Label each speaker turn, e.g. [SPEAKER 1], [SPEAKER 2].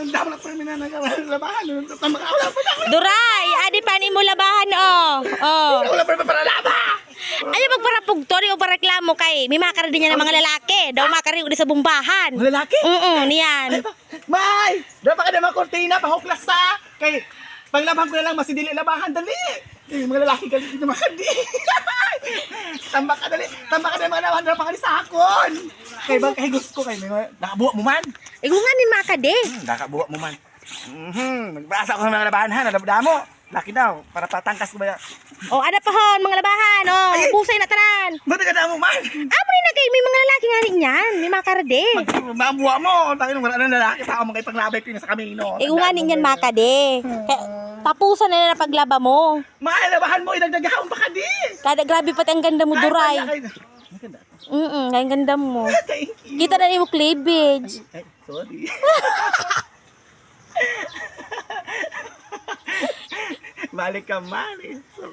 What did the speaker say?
[SPEAKER 1] Damo na pa rin labahan. Wala pa na.
[SPEAKER 2] Duray, adi pa ni mo labahan oh. Oh.
[SPEAKER 1] Wala pa rin para laban.
[SPEAKER 2] Ayaw magparapog to o pareklamo kay. May makara din niya ng mga lalaki. Daw makara di sa bumbahan.
[SPEAKER 1] Mga lalaki?
[SPEAKER 2] Niyan.
[SPEAKER 1] May! Dapat ka naman kortina, pahuklas sa. Kay, paglabahan ko na lang, masidili labahan, dali. Mga lalaki ka dito makandi. Tambak ka dali. Tambak ka na mga labahan, dapat ka ni sakon. Kay bang kay gusto ko kay, nakabuwa mo man.
[SPEAKER 2] Ikaw nga ni makade.
[SPEAKER 1] Nakabuwa mo man. Nagbasa ko sa mga labahan ha, nalabda mo. Laki daw, para patangkas ko ba yan?
[SPEAKER 2] Oh, ada pa hon, mga labahan. Oh, pusay na tanan.
[SPEAKER 1] Ba't ka mo man?
[SPEAKER 2] Amo ni na kay may mga lalaki nga niyan. May makara de.
[SPEAKER 1] Mabuwa mo. Tayo nung wala na lalaki, tao mo kay paglabay pina sa kamino.
[SPEAKER 2] Ikaw nga niyan makade. Tapusan na na paglaba mo.
[SPEAKER 1] Maalabahan mo, inagdagahon pa ka di.
[SPEAKER 2] Kada grabe pati ang ganda mo, Duray.
[SPEAKER 1] Maganda.
[SPEAKER 2] Ang ganda mo.
[SPEAKER 1] Thank you.
[SPEAKER 2] Kita na ni mo cleavage.
[SPEAKER 1] Ay, sorry. Balik ka, Mali. So,